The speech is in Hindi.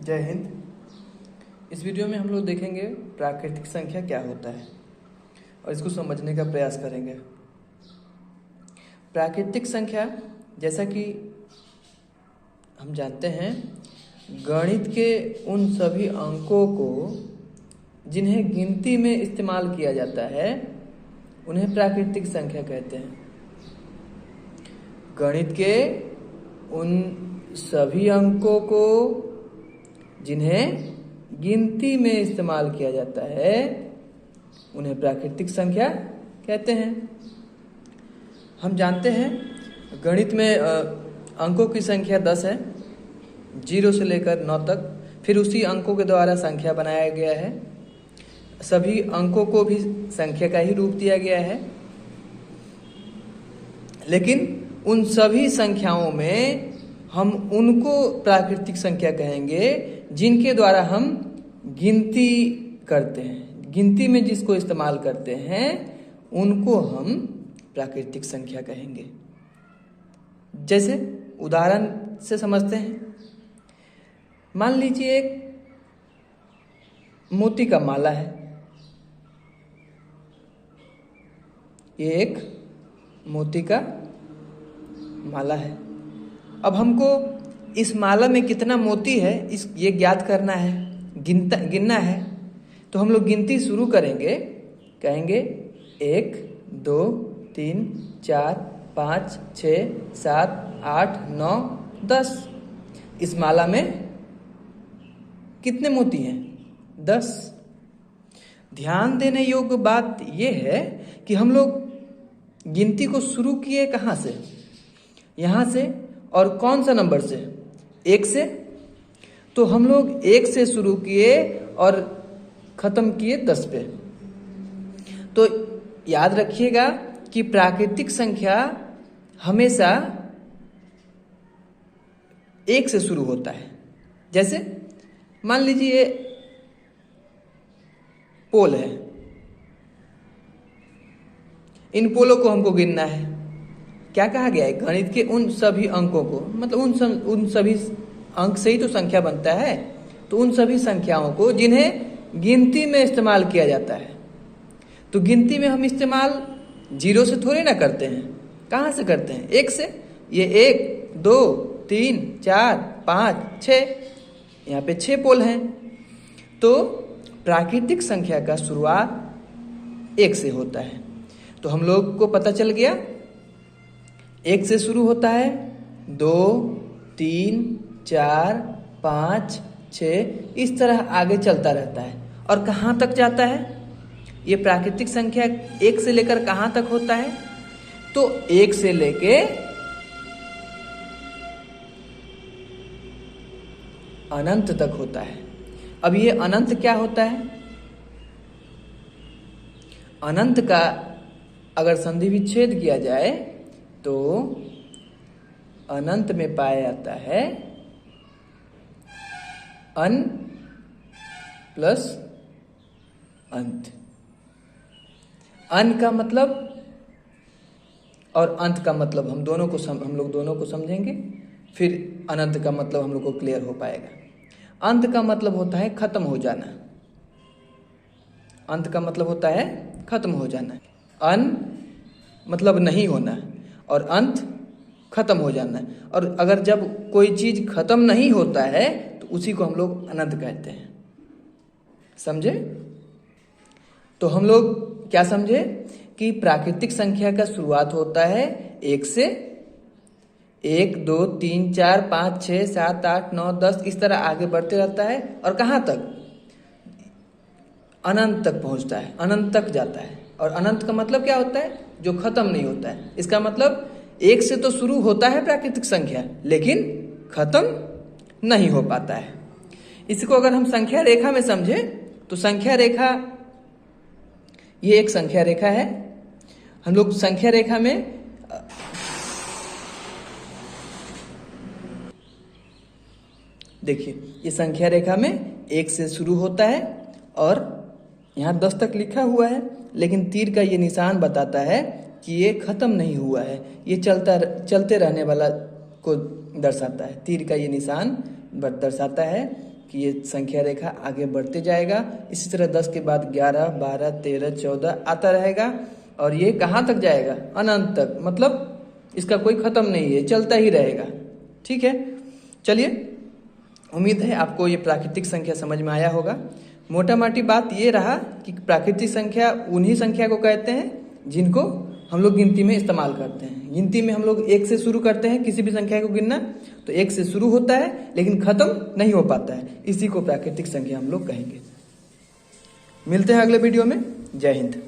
जय हिंद। इस वीडियो में हम लोग देखेंगे प्राकृतिक संख्या क्या होता है और इसको समझने का प्रयास करेंगे। प्राकृतिक संख्या, जैसा कि हम जानते हैं, गणित के उन सभी अंकों को जिन्हें गिनती में इस्तेमाल किया जाता है उन्हें प्राकृतिक संख्या कहते हैं। गणित के उन सभी अंकों को जिन्हें गिनती में इस्तेमाल किया जाता है उन्हें प्राकृतिक संख्या कहते हैं। हम जानते हैं गणित में अंकों की संख्या 10 है, 0 से लेकर 9 तक। फिर उसी अंकों के द्वारा संख्या बनाया गया है। सभी अंकों को भी संख्या का ही रूप दिया गया है, लेकिन उन सभी संख्याओं में हम उनको प्राकृतिक संख्या कहेंगे जिनके द्वारा हम गिनती करते हैं। गिनती में जिसको इस्तेमाल करते हैं उनको हम प्राकृतिक संख्या कहेंगे। जैसे उदाहरण से समझते हैं। मान लीजिए एक मोती का माला है। ये एक मोती का माला है। अब हमको इस माला में कितना मोती है ये ज्ञात करना है, गिनना है। तो हम लोग गिनती शुरू करेंगे, कहेंगे 1 2 3 4 5 6 7 8 9 10। इस माला में कितने मोती हैं? 10। ध्यान देने योग्य बात यह है कि हम लोग गिनती को शुरू किए कहाँ से? यहाँ से। और कौन सा नंबर से? 1 से। तो हम लोग 1 से शुरू किए और खत्म किए 10 पे। तो याद रखिएगा कि प्राकृतिक संख्या हमेशा 1 से शुरू होता है। जैसे मान लीजिए पोल है, इन पोलों को हमको गिनना है। क्या कहा गया है? गणित के उन सभी अंकों को, मतलब उन सभी अंक से ही तो संख्या बनता है। तो उन सभी संख्याओं को जिन्हें गिनती में इस्तेमाल किया जाता है। तो गिनती में हम इस्तेमाल 0 से थोड़े ना करते हैं। कहाँ से करते हैं? 1 से। ये 1 2 3 4 5 6, यहाँ पे 6 पोल हैं। तो प्राकृतिक संख्या का शुरुआत 1 से होता है। तो हम लोग को पता चल गया 1 से शुरू होता है, 2 3 4 5 6, इस तरह आगे चलता रहता है। और कहाँ तक जाता है ये प्राकृतिक संख्या? 1 से लेकर कहाँ तक होता है? तो 1 से लेके अनंत तक होता है। अब ये अनंत क्या होता है? अनंत का अगर संधि विच्छेद किया जाए तो अनंत में पाया जाता है अन प्लस अंत। अन का मतलब और अंत का मतलब हम लोग दोनों को समझेंगे, फिर अनंत का मतलब हम लोग को क्लियर हो पाएगा। अंत का मतलब होता है खत्म हो जाना। अंत का मतलब होता है खत्म हो जाना। अन मतलब नहीं होना और अंत खत्म हो जाना। और अगर जब कोई चीज खत्म नहीं होता है तो उसी को हम लोग अनंत कहते हैं। समझे? तो हम लोग क्या समझे कि प्राकृतिक संख्या का शुरुआत होता है 1 से। 1 2 3 4 5 6 7 8 9 10, इस तरह आगे बढ़ते रहता है। और कहाँ तक? अनंत तक पहुंचता है, अनंत तक जाता है। और अनंत का मतलब क्या होता है? जो खत्म नहीं होता है। इसका मतलब 1 से तो शुरू होता है प्राकृतिक संख्या, लेकिन खत्म नहीं हो पाता है। इसको अगर हम संख्या रेखा में समझे तो संख्या रेखा, ये एक संख्या रेखा है। हम लोग संख्या रेखा में देखिए, ये संख्या रेखा में 1 से शुरू होता है और यहाँ 10 तक लिखा हुआ है, लेकिन तीर का ये निशान बताता है कि ये खत्म नहीं हुआ है, ये चलते रहने वाला को दर्शाता है। तीर का ये निशान दर्शाता है कि ये संख्या रेखा आगे बढ़ते जाएगा। इसी तरह 10 के बाद 11, 12, 13, 14 आता रहेगा और ये कहाँ तक जाएगा? अनंत तक। मतलब इसका कोई खत्म नहीं है, चलता ही रहेगा। ठीक है, चलिए, उम्मीद है आपको ये प्राकृतिक संख्या समझ में आया होगा। मोटा मोटी बात ये रहा कि प्राकृतिक संख्या उन्हीं संख्या को कहते हैं जिनको हम लोग गिनती में इस्तेमाल करते हैं। गिनती में हम लोग 1 से शुरू करते हैं, किसी भी संख्या को गिनना तो 1 से शुरू होता है लेकिन खत्म नहीं हो पाता है, इसी को प्राकृतिक संख्या हम लोग कहेंगे। मिलते हैं अगले वीडियो में। जय हिंद।